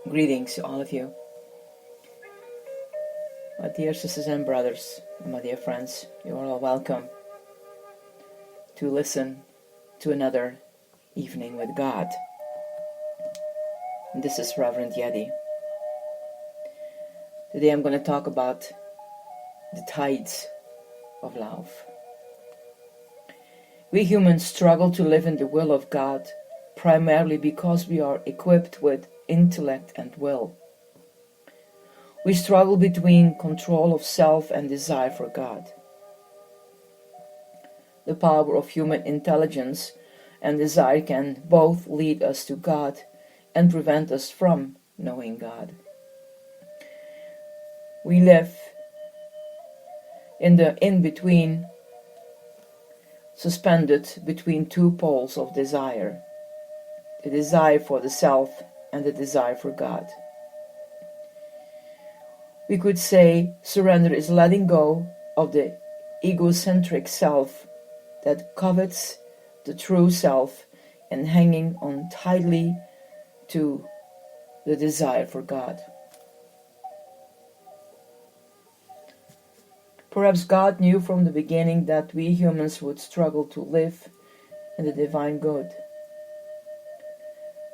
Greetings to all of you, my dear sisters and brothers, and my dear friends. You are all welcome to listen to another evening with God. And this is Reverend Yeti. Today I'm going to talk about the tides of love. We humans struggle to live in the will of God primarily because we are equipped with intellect and will. We struggle between control of self and desire for God. The power of human intelligence and desire can both lead us to God and prevent us from knowing God. We live in the in-between, suspended between two poles of desire, the desire for the self and the desire for God. We could say surrender is letting go of the egocentric self that covets the true self and hanging on tightly to the desire for God. Perhaps God knew from the beginning that we humans would struggle to live in the divine good.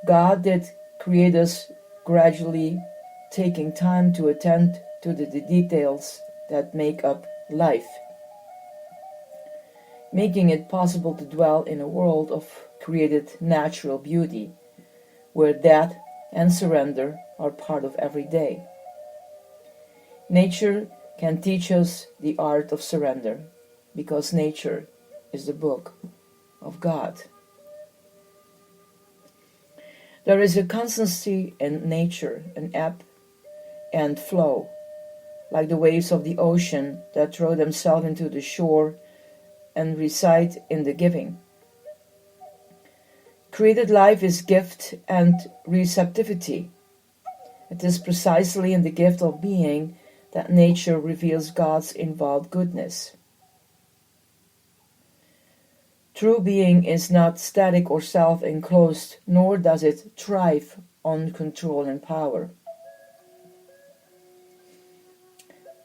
God did create us gradually, taking time to attend to the details that make up life, making it possible to dwell in a world of created natural beauty, where death and surrender are part of every day. Nature can teach us the art of surrender, because nature is the book of God. There is a constancy in nature, an ebb and flow, like the waves of the ocean that throw themselves into the shore and reside in the giving. Created life is gift and receptivity. It is precisely in the gift of being that nature reveals God's involved goodness. True being is not static or self-enclosed, nor does it thrive on control and power.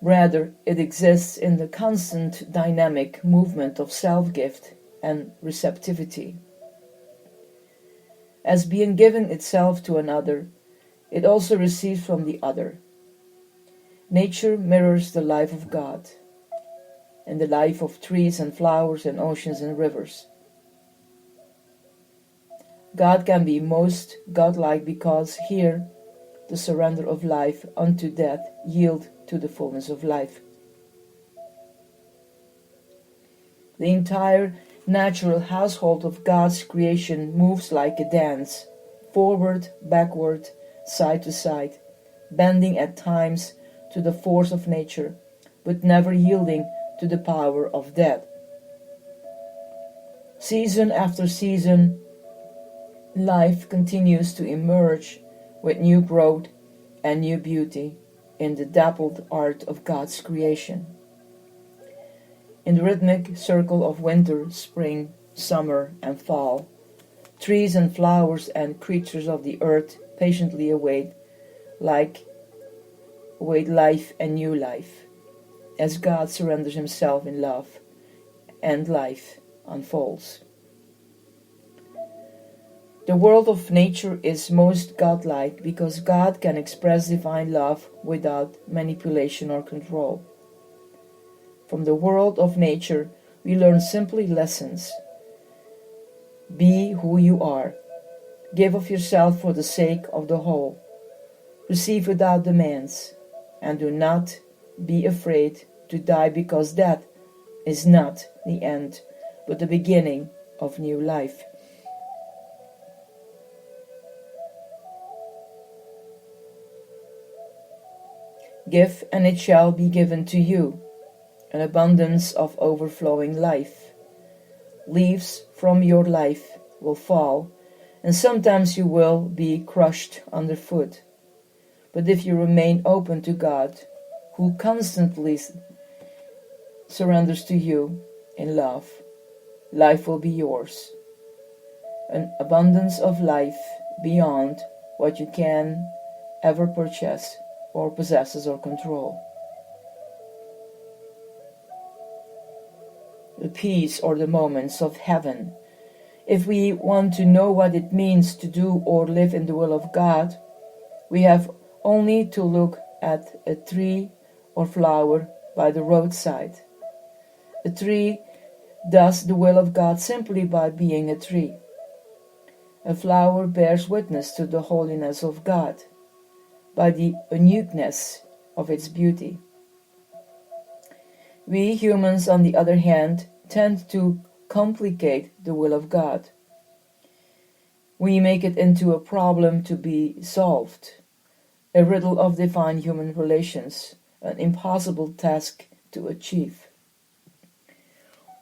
Rather, it exists in the constant dynamic movement of self-gift and receptivity. As being given itself to another, it also receives from the other. Nature mirrors the life of God, and the life of trees and flowers and oceans and rivers. God can be most godlike because here the surrender of life unto death yield to the fullness of life. The entire natural household of God's creation moves like a dance, forward, backward, side to side, bending at times to the force of nature, but never yielding to the power of death. Season after season, life continues to emerge with new growth and new beauty in the dappled art of God's creation. In the rhythmic circle of winter, spring, summer, and fall, trees and flowers and creatures of the earth patiently await life and new life, as God surrenders himself in love and life unfolds. The world of nature is most godlike because God can express divine love without manipulation or control. From the world of nature, we learn simply lessons. Be who you are. Give of yourself for the sake of the whole. Receive without demands, and do not be afraid to die, because death is not the end, but the beginning of new life. Give, and it shall be given to you, an abundance of overflowing life. Leaves from your life will fall, and sometimes you will be crushed underfoot. But if you remain open to God, who constantly surrenders to you in love, life will be yours. An abundance of life beyond what you can ever purchase or possesses or control. The peace or the moments of heaven. If we want to know what it means to do or live in the will of God, we have only to look at a tree or flower by the roadside. A tree does the will of God simply by being a tree. A flower bears witness to the holiness of God by the uniqueness of its beauty. We humans, on the other hand, tend to complicate the will of God. We make it into a problem to be solved, a riddle of divine human relations, an impossible task to achieve.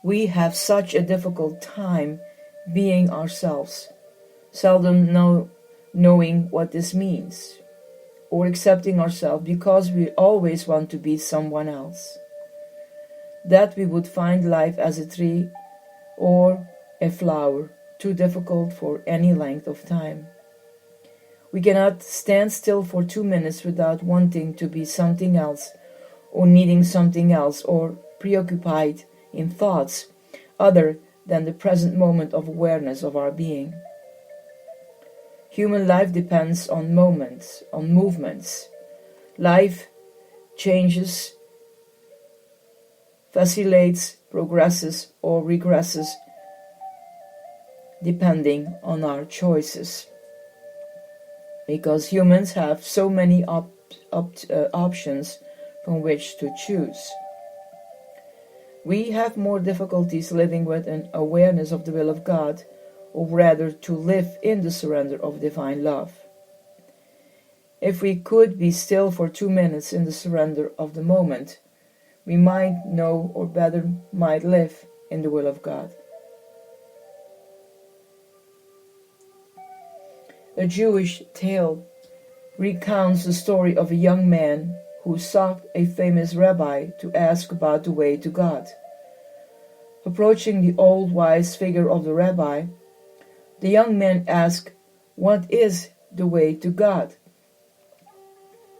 We have such a difficult time being ourselves, seldom knowing what this means, or accepting ourselves because we always want to be someone else. That we would find life as a tree or a flower too difficult for any length of time. We cannot stand still for 2 minutes without wanting to be something else, or needing something else, or preoccupied in thoughts other than the present moment of awareness of our being. Human life depends on moments, on movements. Life changes, vacillates, progresses, or regresses depending on our choices. Because humans have so many options from which to choose. We have more difficulties living with an awareness of the will of God, or rather to live in the surrender of divine love. If we could be still for 2 minutes in the surrender of the moment, we might know, or better might live in the will of God. A Jewish tale recounts the story of a young man who sought a famous rabbi to ask about the way to God. Approaching the old wise figure of the rabbi, the young man asked, "What is the way to God?"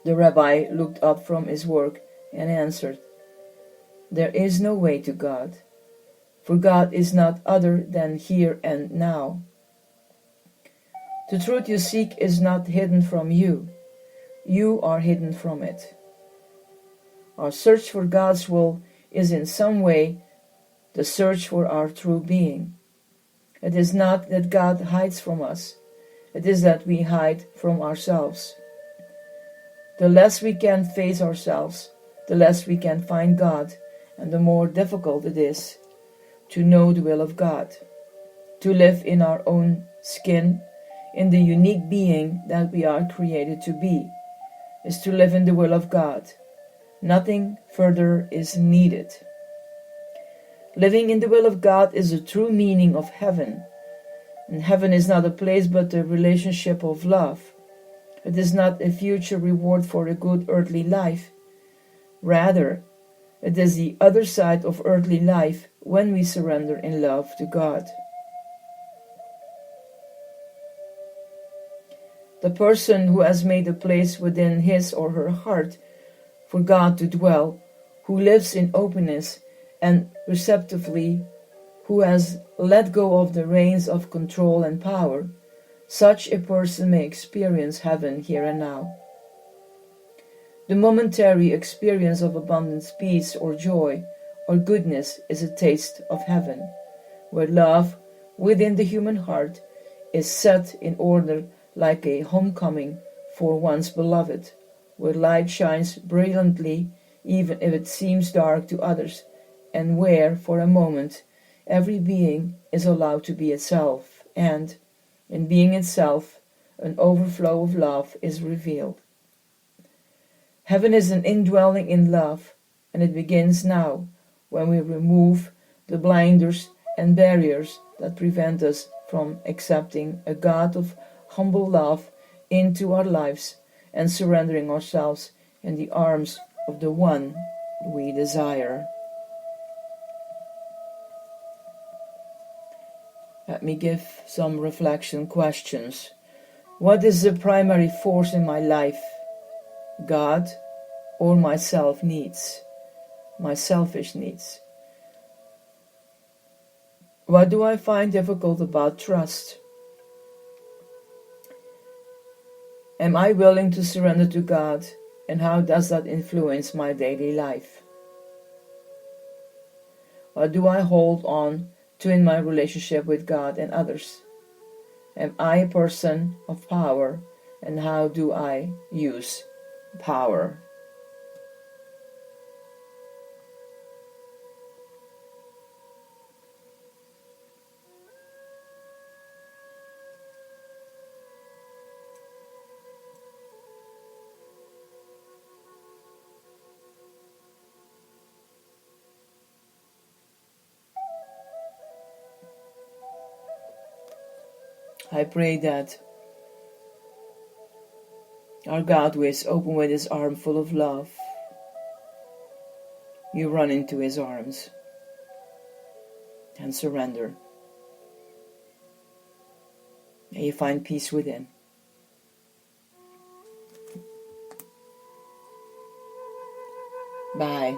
The rabbi looked up from his work and answered, "There is no way to God, for God is not other than here and now. The truth you seek is not hidden from you. You are hidden from it." Our search for God's will is in some way the search for our true being. It is not that God hides from us. It is that we hide from ourselves. The less we can face ourselves, the less we can find God, and the more difficult it is to know the will of God. To live in our own skin, in the unique being that we are created to be, is to live in the will of God. Nothing further is needed. Living in the will of God is the true meaning of heaven. And heaven is not a place but a relationship of love. It is not a future reward for a good earthly life. Rather, it is the other side of earthly life when we surrender in love to God. The person who has made a place within his or her heart for God to dwell, who lives in openness and receptively, who has let go of the reins of control and power, such a person may experience heaven here and now. The momentary experience of abundant peace or joy or goodness is a taste of heaven, where love within the human heart is set in order like a homecoming for one's beloved, where light shines brilliantly even if it seems dark to others, and where, for a moment, every being is allowed to be itself, and, in being itself, an overflow of love is revealed. Heaven is an indwelling in love, and it begins now, when we remove the blinders and barriers that prevent us from accepting a God of humble love into our lives and surrendering ourselves in the arms of the one we desire. Let me give some reflection questions. What is the primary force in my life? God or my self needs, my selfish needs? What do I find difficult about trust? Am I willing to surrender to God, and how does that influence my daily life? What do I hold on to in my relationship with God and others? Am I a person of power, and how do I use power? I pray that our God, who is open with his arm full of love, you run into his arms and surrender. May you find peace within. Bye.